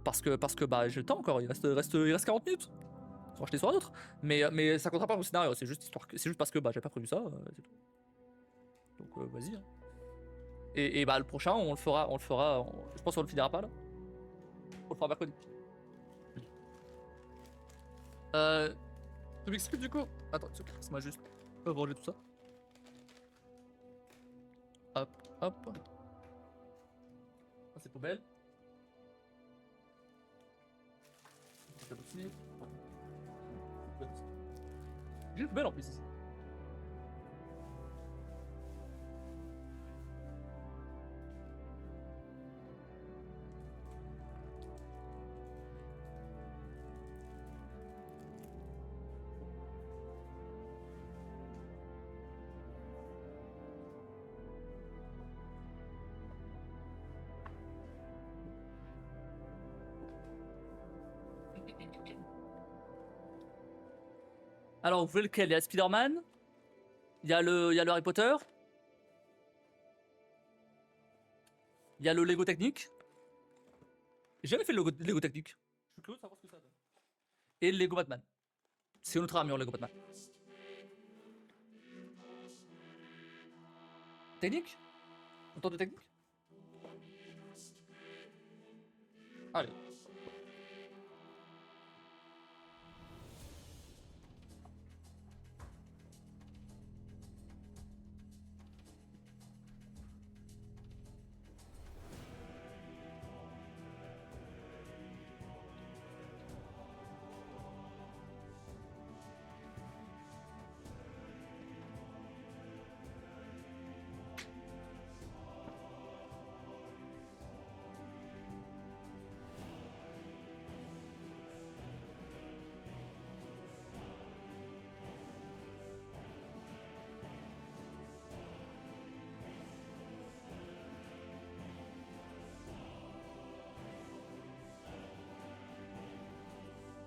Parce que bah j'ai le temps encore, il reste 40 minutes. Faut acheter sur un autre. Mais ça comptera pas au scénario, c'est juste parce que bah j'ai pas prévu ça, c'est tout. Donc vas-y. Hein. Et bah le prochain on le fera, je pense qu'on le finira pas là. On le fera mercredi. Tu m'expliques du coup. Attends, laisse-moi juste ranger tout ça. Hop, hop. Ça c'est poubelle. Ça aussi. J'ai une poubelle en plus ici. Alors, vous voulez lequel? Il y a Spider-Man, il y a le Harry Potter, il y a le Lego Technique. J'ai jamais fait le Lego Technique. Je suis curieux de savoir ce que ça donne. Et le Lego Batman. C'est une autre armure, le Lego Batman. Technique? Autant de technique? Allez.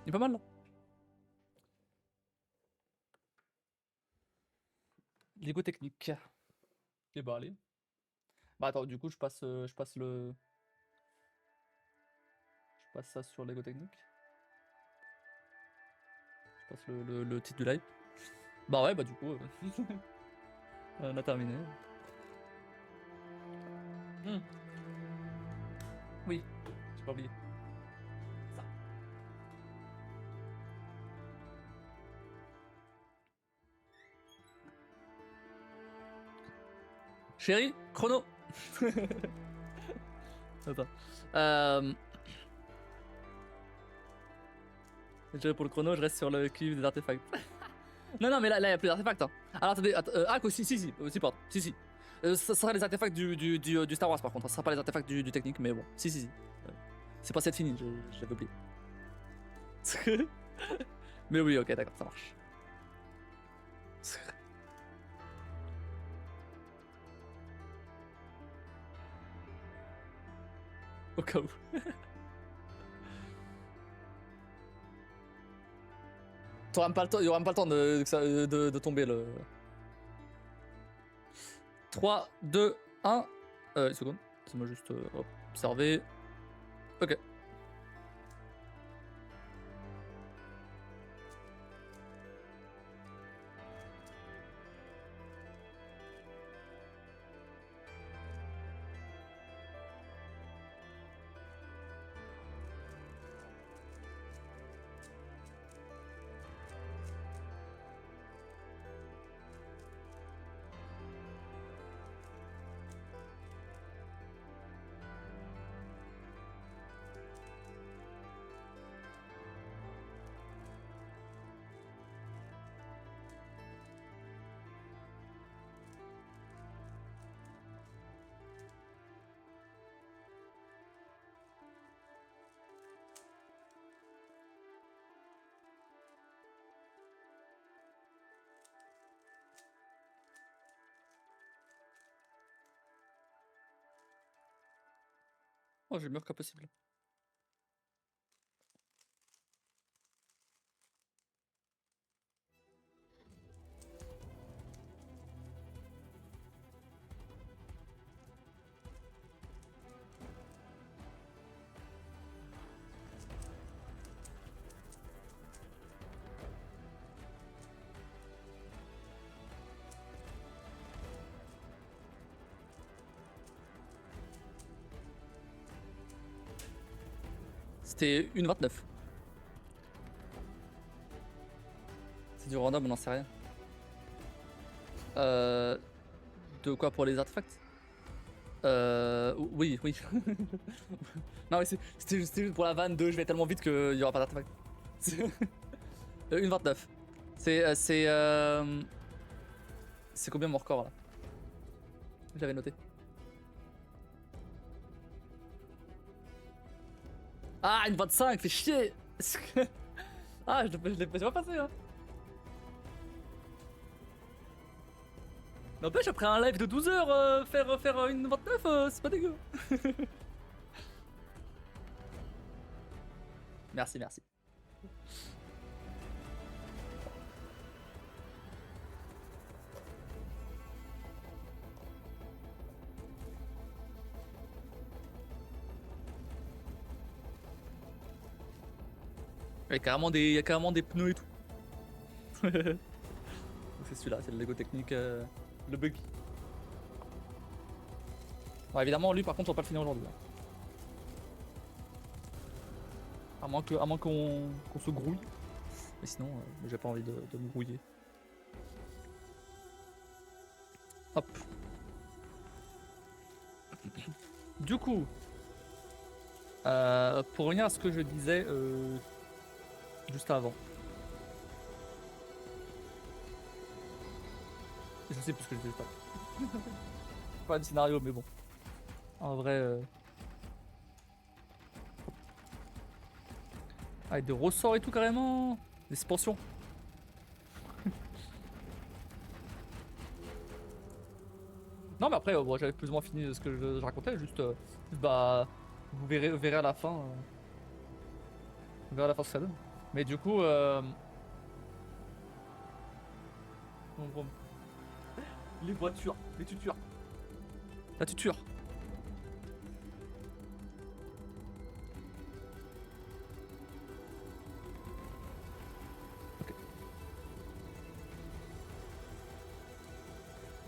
Il est pas mal là. Lego Technique. Et bah allez. Bah attends, du coup je passe ça sur Lego Technique. Je passe le titre du live. Bah ouais, bah du coup, on a terminé. Oui, j'ai pas oublié. Ça. Chérie, chrono. Attends. Pour le chrono, je reste sur le cube des artefacts. non, mais là, il y a plus d'artefacts. Hein. Alors attendez, si, aussi, pardon. Si. Ça sera les artefacts du Star Wars par contre, ça sera pas les artefacts du technique, mais bon. Si. C'est pas cette fini, j'avais oublié. mais oui, ok, d'accord, ça marche. Au cas où. Il y aura même pas le temps de tomber le. 3, 2, 1. Une seconde. Laissez-moi juste observer. Ok. Oh, j'ai le meilleur cas possible. C'était 1,29. C'est du random, on n'en sait rien. De quoi pour les artefacts? Oui, oui. Non, mais c'était juste pour la vanne de je vais tellement vite qu'il n'y aura pas d'artefact. 1,29. C'est combien mon record là? J'avais noté. Ah, 1,25, fait chier! Ah, je l'ai pas passé, hein. N'empêche, après un live de 12 heures, faire une 29, c'est pas dégueu. Merci, merci. Il y a carrément des pneus et tout. C'est celui-là, c'est le Lego technique, le buggy. Bon, évidemment, lui par contre, on va pas le finir aujourd'hui. À moins qu'on se grouille. Mais sinon, j'ai pas envie de me grouiller. Hop. Du coup, pour revenir à ce que je disais juste avant. Je sais plus ce que je disais pas. Pas de scénario, mais bon. En vrai. Avec des ressorts et tout carrément. Des expansions. Non mais après, bon, j'avais plus ou moins fini ce que je racontais, juste bah vous verrez à la fin. Vous verrez à la fin ce que ça donne. Mais du coup bon. Les voitures, les tutures. La tuture. Ok.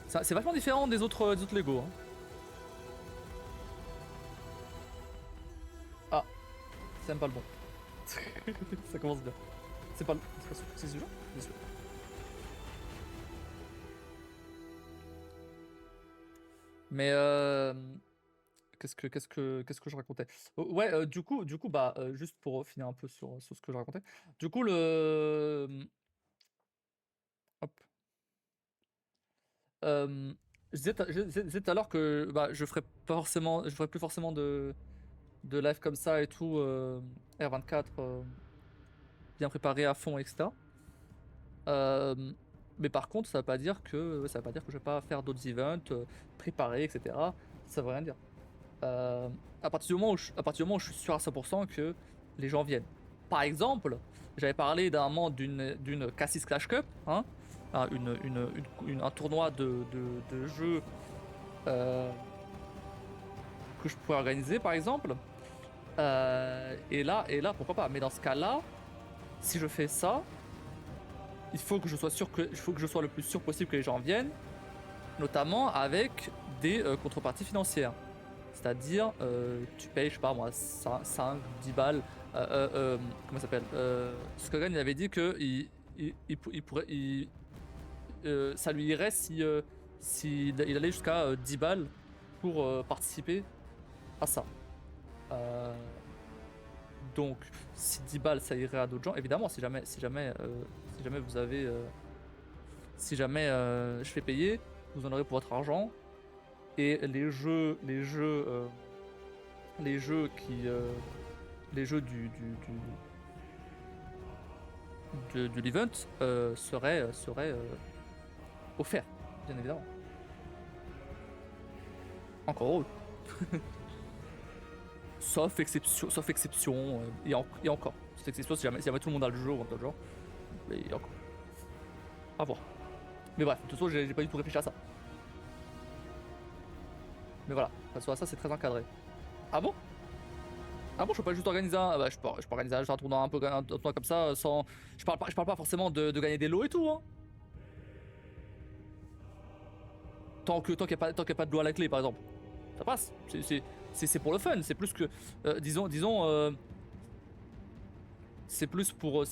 C'est vachement différent des autres Lego. Hein. Ah, c'est même pas le bon. Ça commence bien. C'est pas le. C'est ce genre? C'est sûr. Mais qu'est-ce que je racontais? Ouais, du coup, bah, juste pour finir un peu sur ce que je racontais. Du coup, hop. Je disais tout à l'heure que bah, je ferais plus forcément de live comme ça et tout, R24, bien préparé à fond, etc. Mais par contre, ça veut pas dire que je vais pas faire d'autres events, préparés, etc. Ça veut rien dire. À partir du moment où je suis sûr à 100% que les gens viennent. Par exemple, j'avais parlé d'un moment d'une Cassis Clash Cup, hein, un tournoi de jeux que je pourrais organiser, par exemple. Et là, pourquoi pas. Mais dans ce cas-là, si je fais ça, il faut que je sois le plus sûr possible que les gens viennent, notamment avec des contreparties financières. C'est-à-dire, tu payes, je sais pas moi, 5, 10 balles. Comment ça s'appelle Skogan, il avait dit que ça lui irait si il allait jusqu'à 10 balles pour participer à ça. Donc, si 10 balles ça irait à d'autres gens, évidemment, si jamais vous avez. Si jamais je fais payer, vous en aurez pour votre argent. Et les jeux de l'event seraient offerts, bien évidemment. Encore heureux. Sauf exception, et encore. Sauf exception si jamais tout le monde a le jeu ou un autre genre. Et encore. À voir. Mais bref, de toute façon, j'ai pas du tout réfléchi à ça. Mais voilà, de toute façon, ça c'est très encadré. Ah bon? Ah bon, je peux pas juste organiser un. Bah, je peux organiser juste un tournoi un tournoi comme ça sans. Je parle pas forcément de gagner des lots et tout, hein. Tant qu'il n'y a pas de lot à la clé, par exemple. Ça passe. C'est pour le fun. C'est plus que. Disons. C'est plus pour...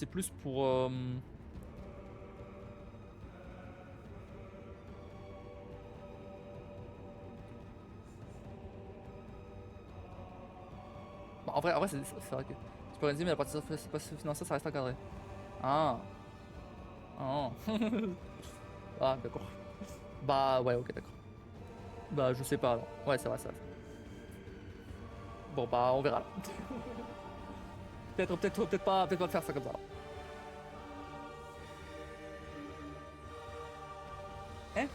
Bah, en vrai c'est vrai que... Tu peux réaliser, mais la partie financière, ça reste encadré. Ah. Ah. Ah, d'accord. Bah ouais, ok, d'accord. Bah je sais pas alors. Ouais, c'est vrai, ça. Bon bah on verra là. Peut-être pas faire ça comme ça. Hein?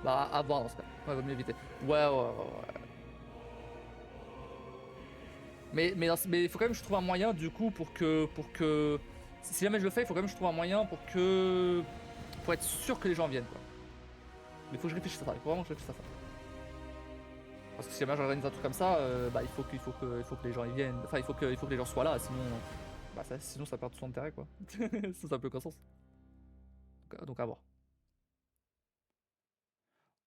Bah à voir dans ce cas. Ouais, vaut mieux éviter. Ouais. Mais il faut quand même que je trouve un moyen du coup pour que si jamais je le fais, il faut quand même que je trouve un moyen pour être sûr que les gens viennent quoi. Mais il faut que je réfléchisse à ça, il faut vraiment que je réfléchisse à ça. Parce que si jamais j'organise un truc comme ça, bah il faut que les gens y viennent. Enfin il faut que les gens soient là, sinon ça perd tout son intérêt quoi. Ça n'a plus aucun sens. Donc à voir.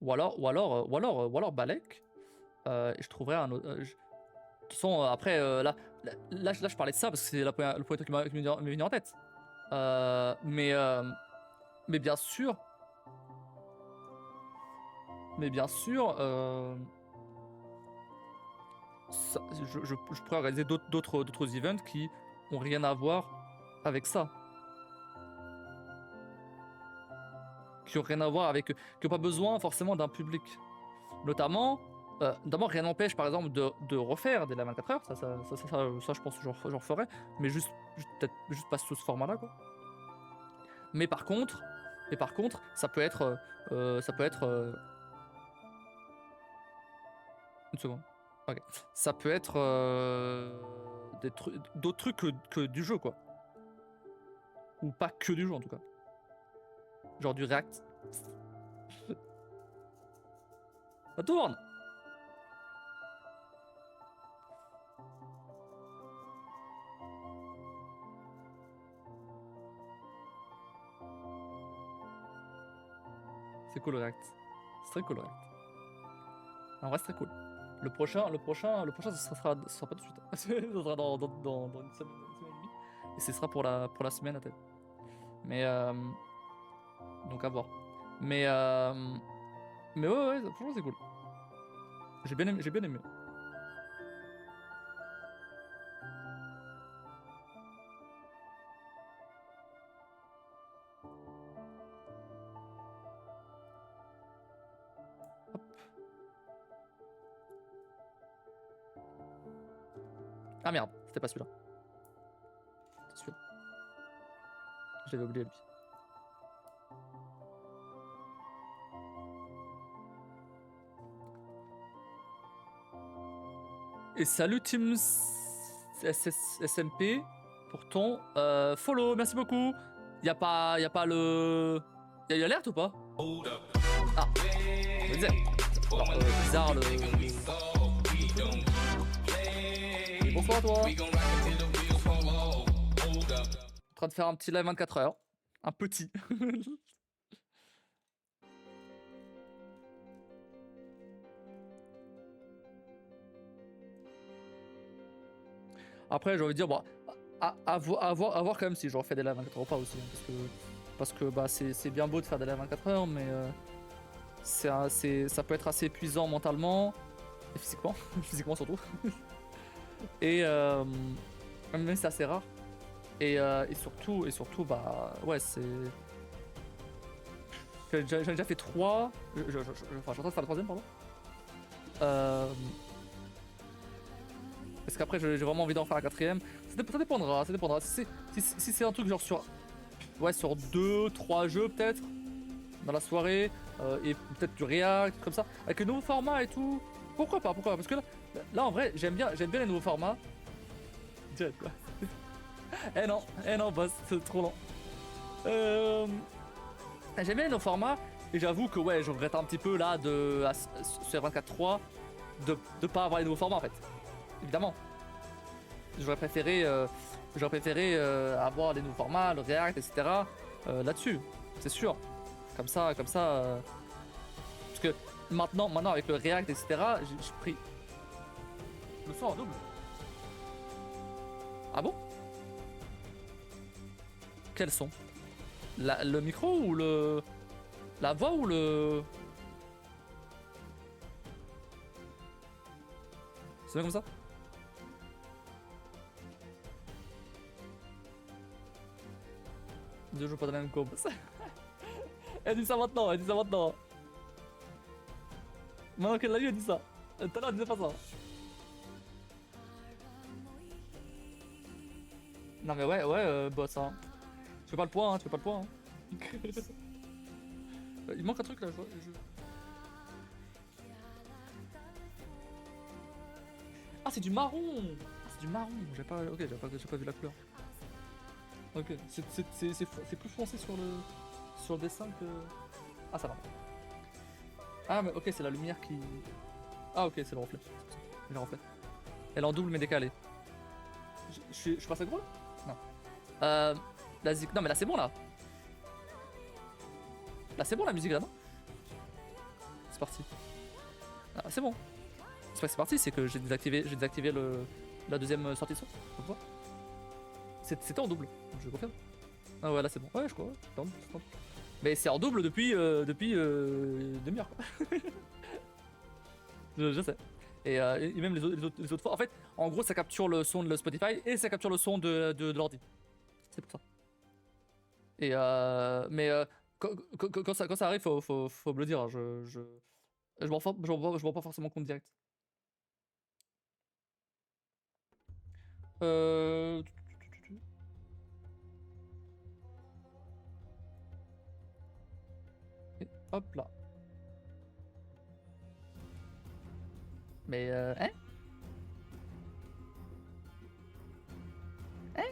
Ou alors Balek, je trouverais un autre. De toute façon, après, là, je parlais de ça parce que c'est le premier truc qui m'est venu en tête. Euh, mais, euh, mais bien sûr, mais bien sûr, je pourrais organiser d'autres events qui ont rien à voir avec ça. Qui ont rien à voir avec. Qui n'ont pas besoin forcément d'un public. Notamment, rien n'empêche par exemple de refaire des live 24 heures, ça je pense que j'en ferai, mais peut-être juste pas sous ce format là quoi. Mais par contre, ça peut être. Une seconde. Ok. Ça peut être d'autres trucs que du jeu quoi. Ou pas que du jeu en tout cas. Genre du React. Ça tourne! C'est cool le React. C'est très cool le React. En vrai, c'est très cool. Le prochain, ça sera pas tout de suite. Ça sera dans une semaine et demie. Et ce sera pour la semaine à tête. Mais donc à voir. Mais ouais, franchement c'est cool. J'ai bien aimé. Hop. Ah merde, c'était pas celui-là. C'était celui-là. J'avais oublié lui. Et salut Team SMP pour ton follow, merci beaucoup. Y'a pas le... Y'a eu alerte ou pas? Ah, je veux dire. Alors, bizarre le... Et bonsoir à toi. En train de faire un petit live 24 heures. Un petit. Après, j'ai envie de dire, bon, à voir quand même si je refais des lives 24 heures ou pas aussi. Hein, parce que bah, c'est bien beau de faire des lives 24 heures, mais ça peut être assez épuisant mentalement et physiquement, physiquement surtout. Et même si c'est assez rare. Et surtout, bah ouais, c'est. J'en ai déjà fait 3. Enfin, je suis en train de faire le 3ème, pardon. Parce qu'après, j'ai vraiment envie d'en faire un 4ème. Ça dépendra. Si c'est un truc genre sur 2, 3 jeux peut-être dans la soirée, et peut-être du React, comme ça, avec les nouveaux formats et tout. Pourquoi pas? Parce que là en vrai, j'aime bien les nouveaux formats. Direct quoi. Eh non, boss, c'est trop lent. J'aime bien les nouveaux formats, et j'avoue que ouais, je regrette un petit peu là sur 24.3 de pas avoir les nouveaux formats en fait. Évidemment. J'aurais préféré avoir les nouveaux formats, le React, etc. Là-dessus, c'est sûr. Comme ça. Parce que Maintenant avec le React, etc., j'ai pris le son en double. Ah bon? Quel son? Le micro ou le... La voix ou le... C'est bien comme ça? Je joue pas de la même combo. Elle dit ça maintenant, elle dit ça maintenant. Maintenant qu'elle l'a eu, elle dit ça. Tout à l'heure, elle disait pas ça. Non mais ouais, boss, hein. Tu fais pas le point, hein, tu fais pas le point. Hein. Il manque un truc là, je... Ah, c'est du marron! Ah, c'est du marron, j'ai pas... Ok, j'ai pas vu la couleur. Ok, c'est plus foncé sur le dessin que... Ah, ça va. Ah, mais ok, c'est la lumière qui... Ah, ok, c'est le reflet. C'est le reflet. Elle est en double mais décalée. Je suis pas assez gros là? Non. Non, mais là c'est bon là. Là c'est bon la musique là, non? C'est parti. Ah, c'est bon. C'est pas que c'est parti, c'est que j'ai désactivé la deuxième sortie de son. C'était en double, je confirme. Ah ouais, là c'est bon. Ouais, je crois. Ouais. Mais c'est en double depuis demi-heure quoi. Je sais. Et même les autres fois. En fait, en gros, ça capture le son de Spotify et ça capture le son de l'ordi. C'est pour ça. Et mais quand ça arrive, faut me le dire. Hein. Je m'en rends pas forcément compte direct. Euh... Et hop là. Mais hein? Hein?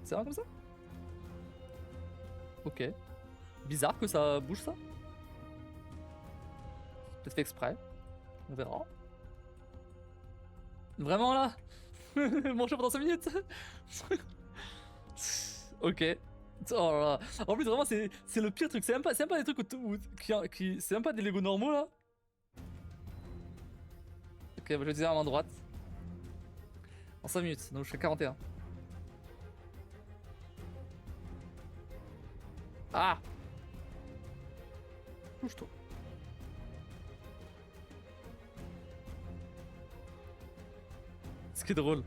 C'est vrai comme ça? Ok. Bizarre que ça bouge ça. Peut-être fait exprès. On verra. Vraiment là? Mon chef dans 5 minutes. Ok. Oh là là. En plus vraiment c'est le pire truc. C'est même pas des trucs c'est même pas des Lego normaux là. Ok, bah, je vais utiliser la main droite. En 5 minutes, donc je fais 41. Ah! Touche-toi. Ce qui est drôle.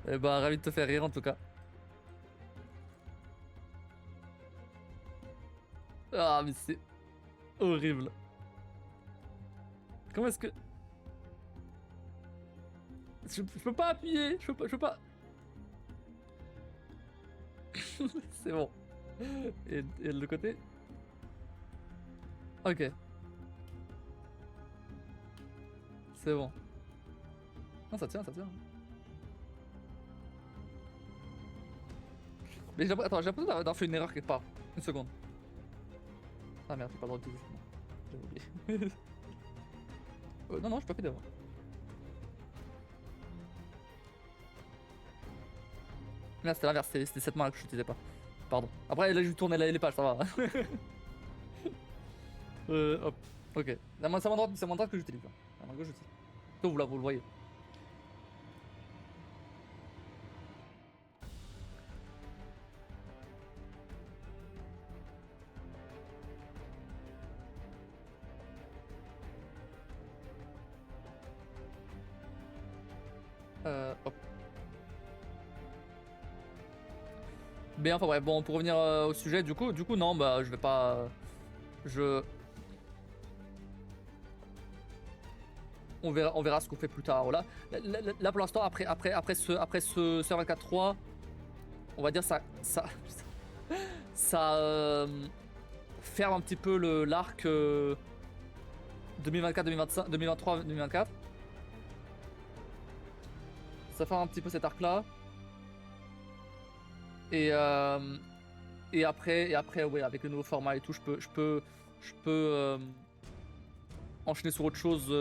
Eh bah, ravi de te faire rire en tout cas. Ah, mais c'est horrible. Comment est-ce que... Je peux pas appuyer, je peux pas... C'est bon. Et de l'autre côté? Ok. C'est bon. Non, ça tient, ça tient. Mais attends, j'ai l'impression d'avoir fait une erreur quelque part. Une seconde. Ah merde, j'ai pas le droit d'utiliser. J'avais oublié. Non, j'ai pas fait d'erreur. Merde, c'était l'inverse, c'était cette main là que je n'utilisais pas. Pardon. Après, là, je tourne les pages, ça va. Hop. Ok. C'est ma main droite que j'utilise. La main gauche, j'utilise. Vous là, vous le voyez. Hop. Mais enfin bref, bon, pour revenir au sujet, du coup, non, bah, je vais pas... On verra ce qu'on fait plus tard. Là pour l'instant, après ce serveur 4.3, on va dire ça ferme un petit peu l'arc 2024, 2025, 2023, 2024. Ça ferme un petit peu cet arc là. Et après, ouais, avec le nouveau format et tout, je peux enchaîner sur autre chose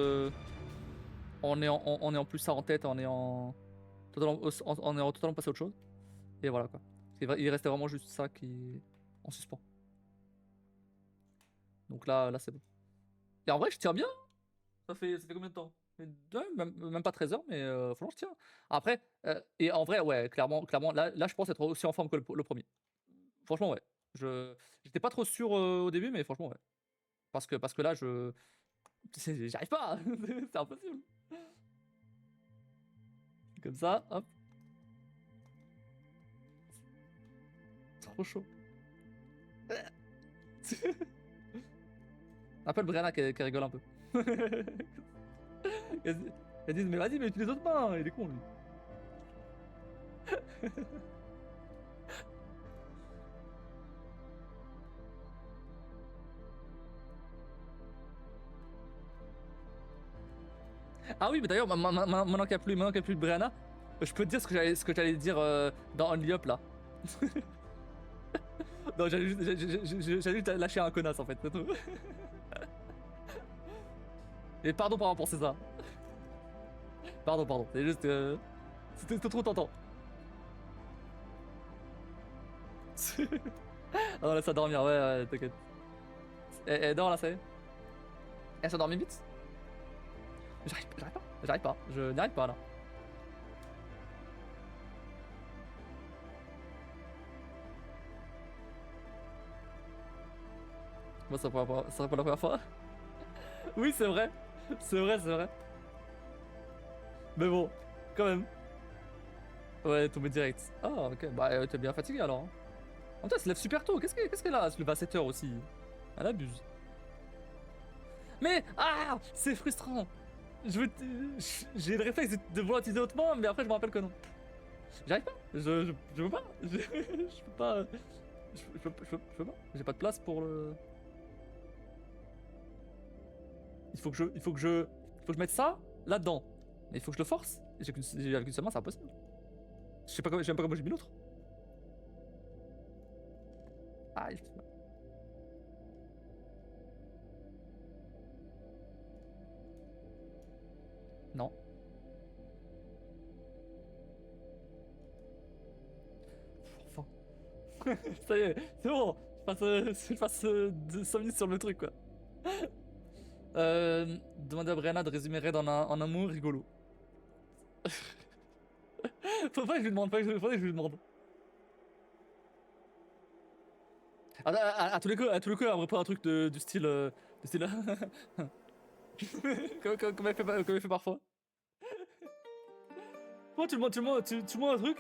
en ayant plus ça en tête, en ayant totalement passé à autre chose. Et voilà quoi. Il restait vraiment juste ça qui est en suspens. Donc là c'est bon. Et en vrai, je tiens bien. Ça fait combien de temps? Ouais, même pas 13 heures, mais franchement, je tiens. Après, et en vrai, ouais, clairement, là, je pense être aussi en forme que le premier. Franchement, ouais. J'étais pas trop sûr au début, mais franchement, ouais. Parce que là, j'arrive pas. C'est impossible. Comme ça, hop. Trop chaud. Un peu le Brianna qui rigole un peu. Elles disent, mais vas-y, mais utilise les autres mains. Il est con, lui. Ah oui, mais d'ailleurs, maintenant qu'il n'y a plus de Brianna, je peux te dire ce que j'allais dire dans Only Up là. Non, j'allais juste lâcher un connasse en fait, c'est tout. Et pardon pour c'est ça. Pardon, c'est juste. C'était trop tentant. Ah non, laisse-la dormir, ouais, t'inquiète. Elle dort là, ça y est. Elle s'est dormie vite. J'arrive pas, je n'y arrive pas là. Moi, ça serait pas la première fois. Oui, c'est vrai. C'est vrai. Mais bon, quand même. Ouais, tombé direct. Ah, ok. Bah, t'es bien fatigué alors. Hein. En même temps, elle se lève super tôt. Qu'est-ce qu'elle a à se lever à 7h aussi? Elle abuse. Mais, ah, c'est frustrant. J'ai le réflexe de vouloir utiliser autrement, mais après, je me rappelle que non. J'arrive pas. Je peux pas. Je peux pas. Je peux pas. J'ai pas de place pour le. Il faut que je mette ça là-dedans. Mais il faut que je le force. Avec une seule main, c'est impossible. Je sais même pas comment j'ai mis l'autre. Ah, il... Non. Enfin. Ça y est, c'est bon. Je passe 5 minutes sur le truc, quoi. Demander à Brianna de résumer Red en un mot rigolo. Faut pas que je lui demande, faudrait que je lui demande. À tous les coups, elle me répond un truc du style. Du style. Comme elle fait parfois. Moi, tu me montres un truc.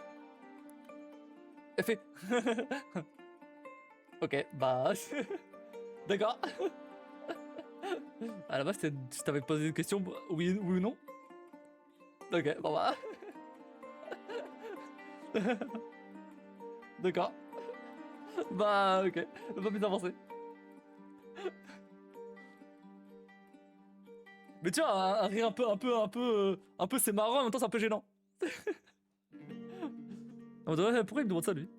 Elle fait. Ok, bah. D'accord. À la base, tu t'avais posé une question, oui ou non. Ok, bon bah. D'accord. Bah, ok. Pas plus avancé. Mais tu vois, un rire un peu c'est marrant, en même temps c'est un peu gênant. En mode, ouais, pourquoi il me demande ça lui?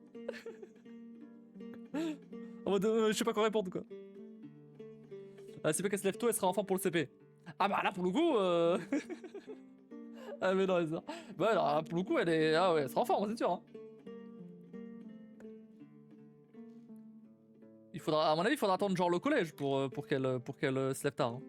En mode, je sais pas quoi répondre quoi. Ah, c'est pas qu'elle se lève tôt, elle sera enfant pour le CP. Ah bah là pour le coup, ah mais non, elle sort. Bah alors, là, pour le coup, elle est. Ah ouais, elle sera en forme, c'est sûr. Hein. À mon avis, il faudra attendre genre le collège pour qu'elle se lève tard. Hein.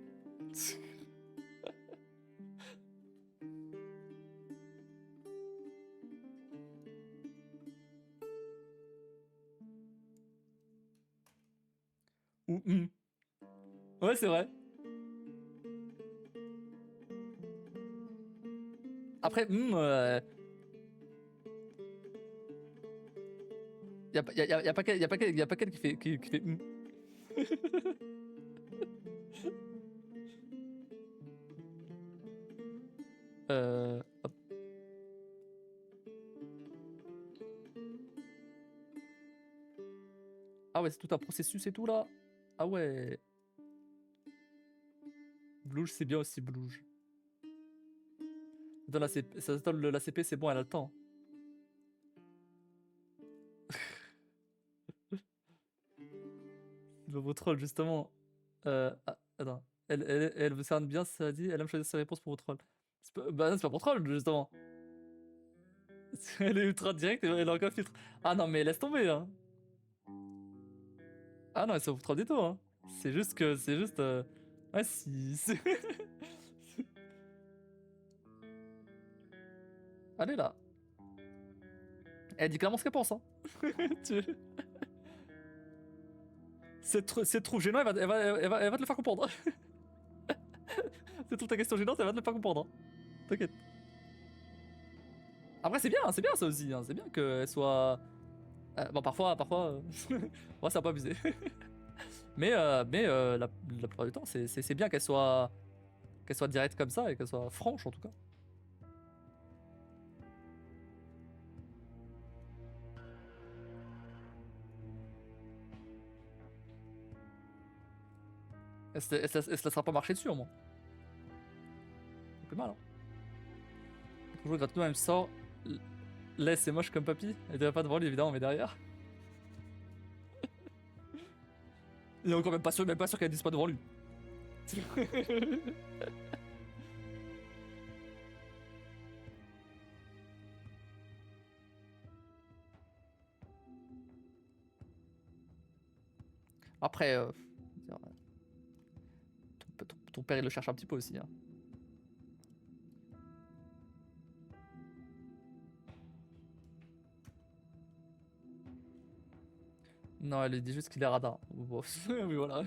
Ouais, c'est vrai. Après, y a pas qu'elle qui fait hop. Ah ouais, c'est tout un processus et tout là. Ah ouais. Blouge, c'est bien aussi, Blouge. Dans la CP, ça s'attend la CP, c'est bon, elle a le temps. Le beau troll, justement. Attends. Elle veut faire bien, ça dit. Elle aime choisir ses réponses pour vos trolls. Bah, non, c'est pas pour troll, justement. Elle est ultra directe et elle a aucun filtre. Ah non, mais laisse tomber, hein. Ah non, elle se fout trop du tout, hein. C'est juste que. C'est juste. Ouais, si. Allez là. Elle dit clairement ce qu'elle pense, hein. Tu- C'est trop gênant, elle va te le faire comprendre. C'est toute ta question gênante, elle va te le faire comprendre. Hein. T'inquiète. Après, c'est bien ça aussi. Hein. C'est bien qu'elle soit. Bon, parfois. Ouais, ça va pas abuser. Mais la plupart du temps, c'est bien qu'elle soit directe comme ça et qu'elle soit franche en tout cas. Elle se laissera pas marcher dessus au moins. C'est plus mal, hein. Toujours gratte-nous, elle me sort. Là, c'est moche comme papy. Elle dirait pas devant lui, évidemment, mais derrière. Il est encore même pas sûr qu'elle dise pas devant lui. Après, ton père, il le cherche un petit peu aussi. Hein. Non, elle lui dit juste qu'il est radin. Bon, oui, voilà.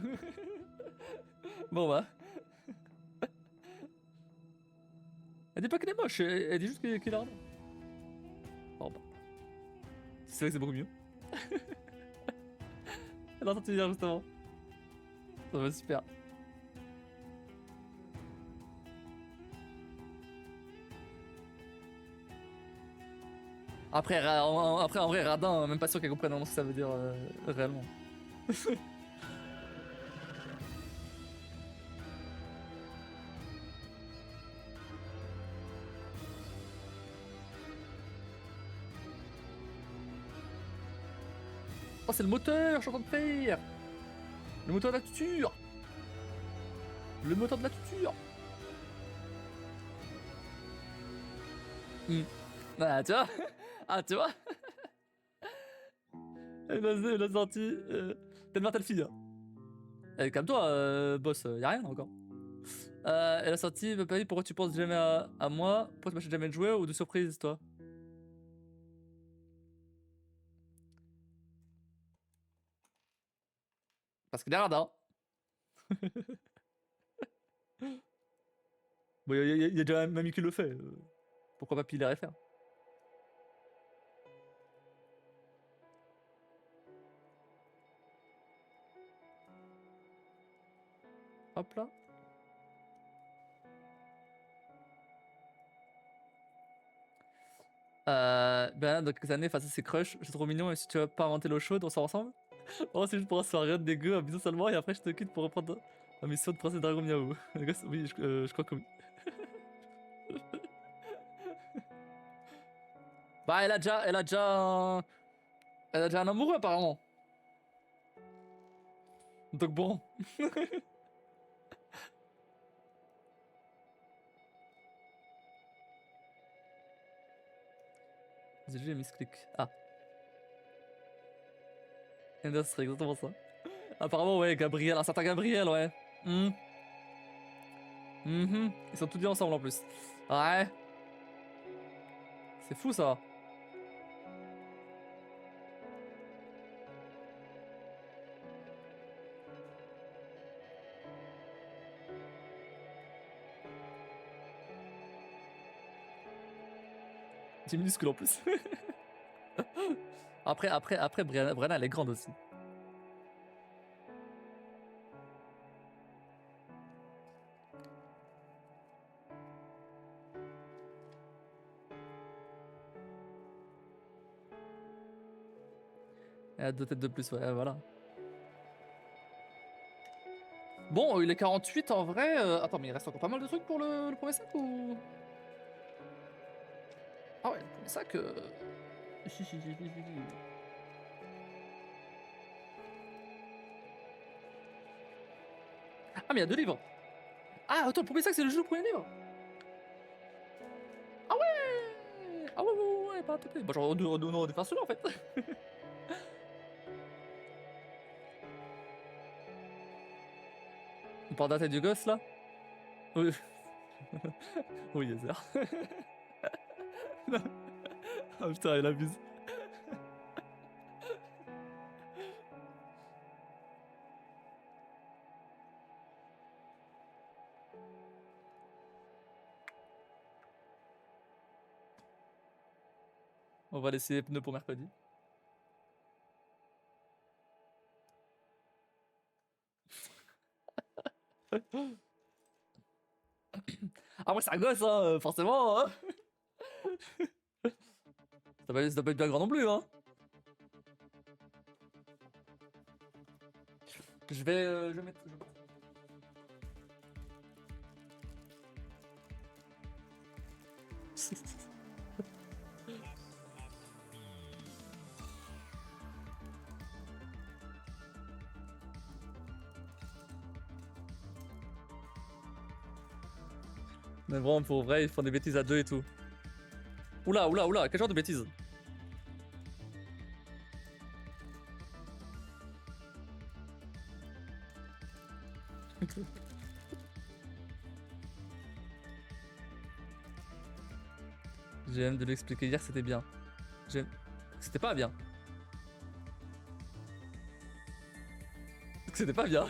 Bon, bah. Elle dit pas qu'il est moche, elle dit juste qu'il est radin. Bon, bah. C'est vrai que c'est beaucoup mieux. Elle a entendu dire justement. Ça va super. Après, en vrai, radin, même pas sûr qu'elle comprenne vraiment ce que ça veut dire réellement. Oh, c'est le moteur, je suis en train de faire. Le moteur de la tuture. Le moteur de la tuture. Ah, tu vois. Ah, tu vois. Elle a sorti. Telle mère, telle fille. Hein. Calme-toi, boss, y'a rien encore. Elle a sorti, papy, pourquoi tu penses jamais à moi? Pourquoi tu m'achètes jamais de jouets ou de surprise, toi? Parce qu'il est radin. Bon, y a déjà mamie qui le fait. Pourquoi papy l'irait faire? Hop là. Ben, dans quelques années, face à ses crushs, c'est trop mignon et si tu vas pas inventer l'eau chaude, on sort ensemble? Oh, c'est juste pour un soirée de dégueu, un bisou seulement et après je te quitte pour reprendre ma mission de princesse dragon miaou. Oui, je crois que oui. Bah, elle a déjà un amoureux apparemment. Donc bon. J'ai misclick. Ah, et ce serait exactement ça. Apparemment, ouais, Gabriel, un certain Gabriel, ouais. Hmm. Mhm. Ils sont tous dit ensemble en plus. Ouais, c'est fou ça. 10 minuscule en plus. Après, Brianna, elle est grande aussi. Elle a 2 têtes de plus, ouais, voilà. Bon, il est 48 en vrai. Attends, mais il reste encore pas mal de trucs pour le premier sac ou. Ah ouais, le premier sac. Ah, mais il y a 2 livres. Ah, attends, le premier sac, c'est le jeu, le premier livre. Ah ouais. Ah ouais, pas un TP. Bah, genre, on est pas sûr en fait. On parle de la tête du gosse là? Oui. Oui, Yezer. Ah putain, il abuse. On va laisser les pneus pour mercredi. Ah ouais, c'est un gosse, hein, forcément. Hein. Ça doit pas être bien grand non plus, hein. Je vais mettre. Mais vraiment, pour vrai, ils font des bêtises à deux et tout. Oula, oula, oula, quel genre de bêtises? J'aime de l'expliquer hier, c'était bien. C'était pas bien. C'était pas bien.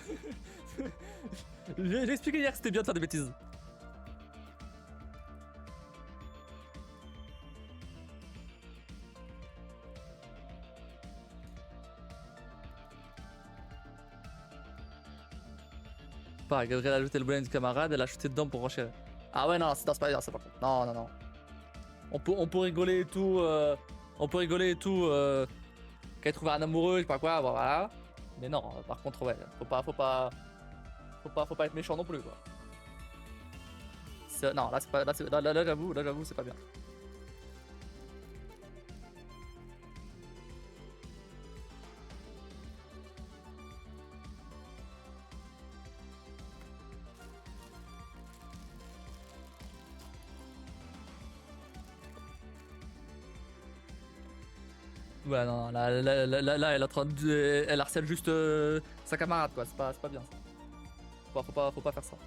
J'ai expliqué hier que c'était bien de faire des bêtises. Pareil, Gabriel a ajouté le bowling du camarade, elle a chuté dedans pour renchérir. Ah ouais, non, c'est pas bien, c'est pas cool. Non, non, non. On peut rigoler et tout. On peut rigoler et tout. Qu'elle trouve un amoureux, je sais pas quoi, bon, voilà. Mais non, par contre, ouais, faut pas être méchant non plus, quoi. Non, là, c'est pas. Là, j'avoue, c'est pas bien. Ouais, non, là, elle est en train de. Elle harcèle juste sa camarade, quoi. C'est pas bien, ça. Faut pas faire ça.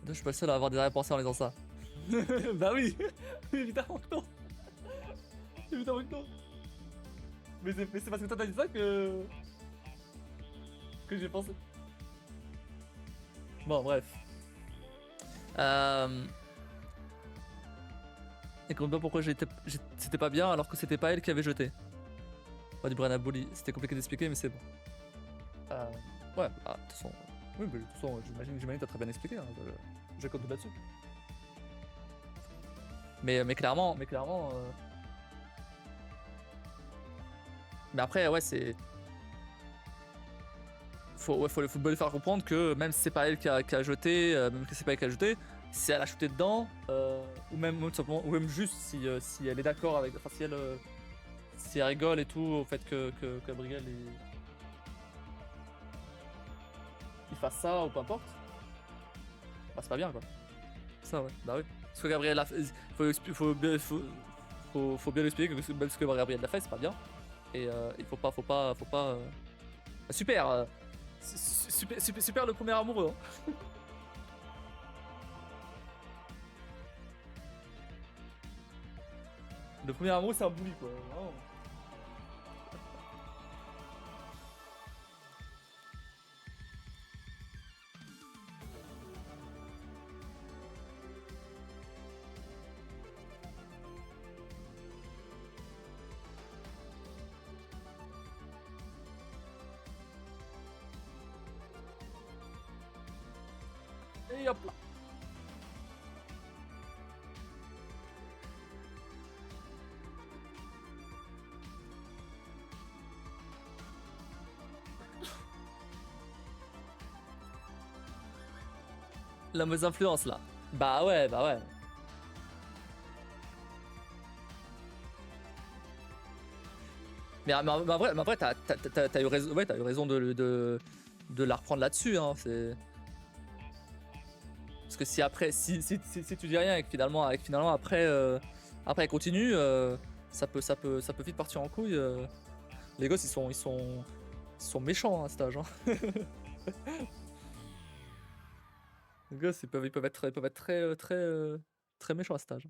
Je suis pas le seul à avoir des réponses en lisant ça. Bah oui, évidemment que non. Évidemment que non. Mais c'est parce que toi t'as dit ça que j'ai pensé. Bon, bref. Et compte pas pourquoi c'était pas bien alors que c'était pas elle qui avait jeté. Pas du Brenna Bully. C'était compliqué d'expliquer, mais c'est bon. Ouais, de toute façon. Oui, mais de toute façon, j'imagine que t'as très bien expliqué. Hein, je compte tout là-dessus. Mais clairement. Mais après, ouais, c'est. Faut bien lui faire comprendre que même si c'est pas elle qui a jeté, même que c'est pas elle qui a jeté, si elle a shooté dedans, ou même simplement, ou même juste si elle est d'accord avec. Enfin, si elle rigole et tout au fait que Gabriel il fasse ça ou peu importe, bah c'est pas bien quoi. Ça ouais, bah oui. Parce que Gabriel a fait, faut bien lui expliquer que même ce que Gabriel a fait, c'est pas bien. Et il faut pas. Super, super le premier amoureux. Hein. Le premier amoureux c'est un bully quoi. Vraiment. Et hop là. La mauvaise influence là. Bah ouais. Mais en vrai, t'as eu raison, ouais, t'as eu raison de la reprendre là-dessus. Hein, parce que si tu dis rien et que finalement après elle continue, ça peut vite partir en couille. Les gosses, ils sont méchants hein, à cet âge. Hein. Les gosses, ils peuvent être très méchants à cet âge.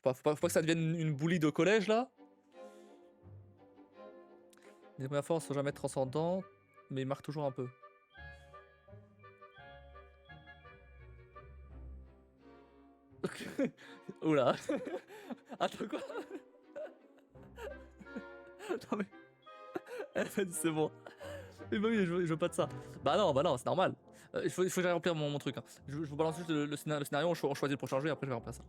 Faut pas que ça devienne une bully de collège là. Les premières fois, sont jamais transcendantes, mais ils marquent toujours un peu. Oula. Attends quoi? Non mais. Elle m'a dit c'est bon. Mais bah oui, je veux pas de ça. Bah non, c'est normal. Il faut que j'aille remplir mon truc. Hein. Je vous balance juste le scénario, on choisit le prochain jeu et après je vais remplir ça.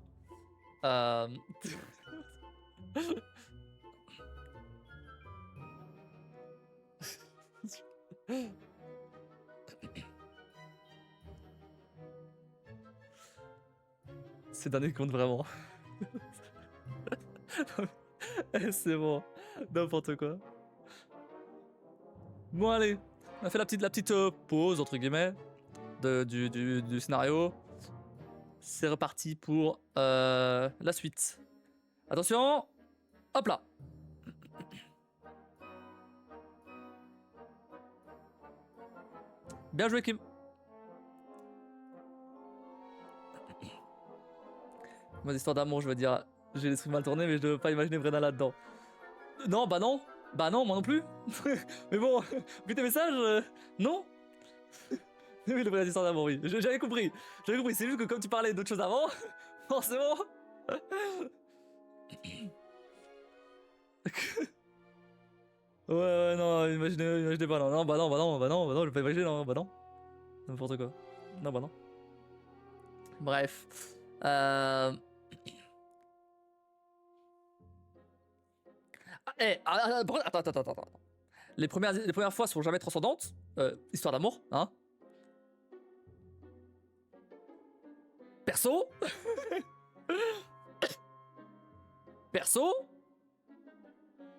Ces derniers comptent vraiment. C'est bon, n'importe quoi. Bon allez, on a fait la petite pause entre guillemets du scénario. C'est reparti pour la suite. Attention, hop là. Bien joué Kim. Moi histoires d'amour, je veux dire, j'ai l'esprit mal tourné mais je ne veux pas imaginer Brenna là-dedans. Non, bah non, moi non plus. Mais bon, vu tes messages, non. Oui, le vrai histoire d'amour, oui. J'avais compris. C'est juste que comme tu parlais d'autres choses avant, forcément. Ouais, non, imaginez pas, non, bah non, je vais pas imaginer, non, bah non. N'importe quoi. Non, bah non. Bref. Attends. Les premières fois sont jamais transcendantes. Histoire d'amour, hein. Perso.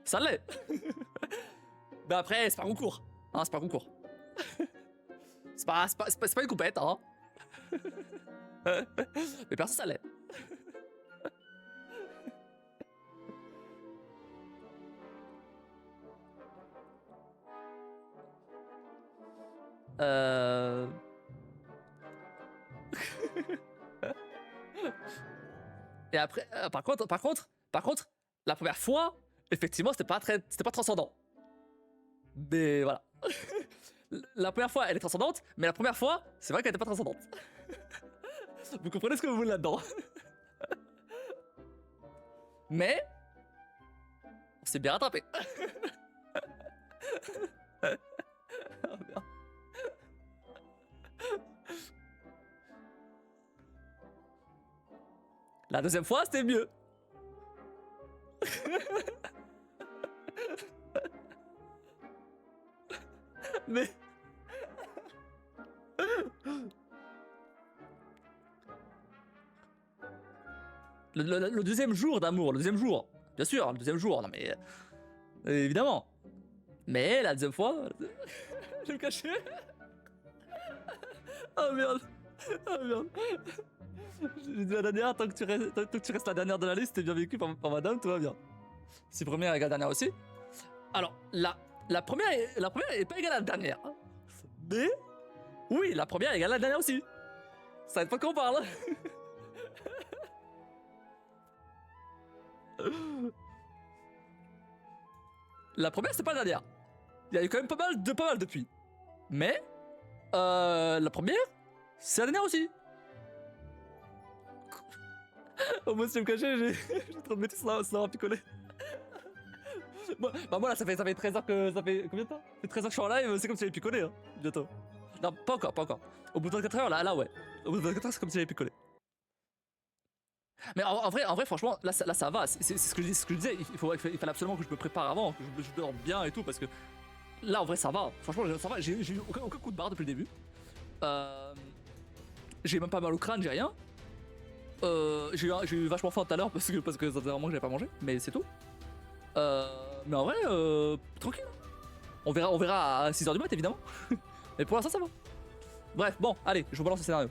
Ça l'est. Mais après, c'est pas concours. Hein, c'est pas concours. C'est pas une compète, hein. Mais perso, ça l'est. Et après, par contre, la première fois, effectivement, c'était pas transcendant. Mais voilà. La première fois, elle est transcendante, mais la première fois, c'est vrai qu'elle était pas transcendante. Vous comprenez ce que vous voulez là-dedans. Mais, on s'est bien rattrapé. Oh, merde. La deuxième fois, c'était mieux. Mais... Le deuxième jour d'amour, bien sûr, le deuxième jour, non mais... évidemment. Mais la deuxième fois... je vais me cacher. Oh merde. J'ai dit la dernière, tant que tu restes la dernière de la liste, t'es bien vécu par madame, tout va bien. Si première égale dernière aussi. Alors, la première est pas égale à la dernière. Mais, oui, la première est égale à la dernière aussi. Ça va être pas qu'on parle. La première, c'est pas la dernière. Il y a eu quand même pas mal depuis. Mais, la première, c'est la dernière aussi. Au moins, si je me cachais, j'ai trop de métiers sans avoir picolé. Moi là, ça fait 13 heures que. Ça fait combien de temps? Ça fait 13 heures que je suis en live, c'est comme si j'avais picolé, hein, bientôt. Non, pas encore. Au bout de 24 heures, là, ouais. Au bout de 24 heures, c'est comme si j'avais picolé. Mais en vrai, franchement, là, ça va. C'est ce que je disais. Il fallait absolument que je me prépare avant, que je dorme bien et tout, parce que là, en vrai, ça va. Franchement, ça va. J'ai eu aucun coup de barre depuis le début. J'ai même pas mal au crâne, j'ai rien. J'ai eu vachement faim tout à l'heure parce que ça faisait un moment que j'avais pas mangé, mais c'est tout. Mais en vrai, tranquille. On verra à 6h du mat, évidemment. Mais pour l'instant, ça va. Bref, bon, allez, je vous balance le scénario.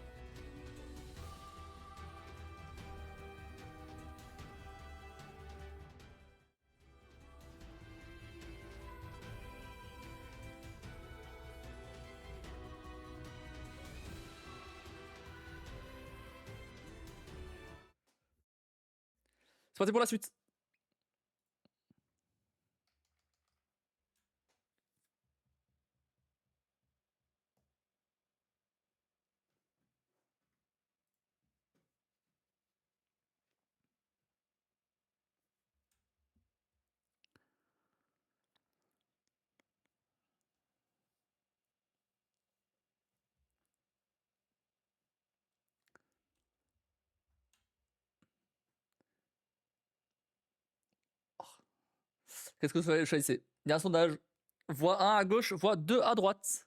C'est parti pour la suite. Qu'est-ce que vous choisissez? Il y a un sondage. Voix 1 à gauche, voix 2 à droite.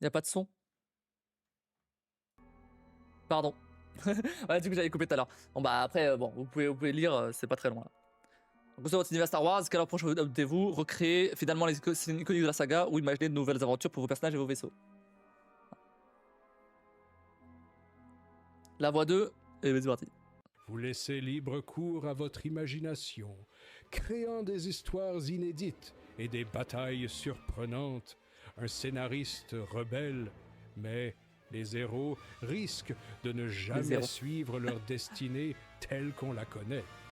Il n'y a pas de son. Pardon. Ouais, du coup, j'avais coupé tout à l'heure. Bon, bah après, bon, vous pouvez lire, c'est pas très loin là. Donc, c'est votre univers Star Wars. Quelle approche adoptez-vous? Recréer finalement les scènes iconiques de la saga ou imaginer de nouvelles aventures pour vos personnages et vos vaisseaux? La voix 2, et c'est parti. Vous laissez libre cours à votre imagination, créant des histoires inédites et des batailles surprenantes. Un scénariste rebelle, mais les héros risquent de ne jamais suivre leur destinée telle qu'on la connaît.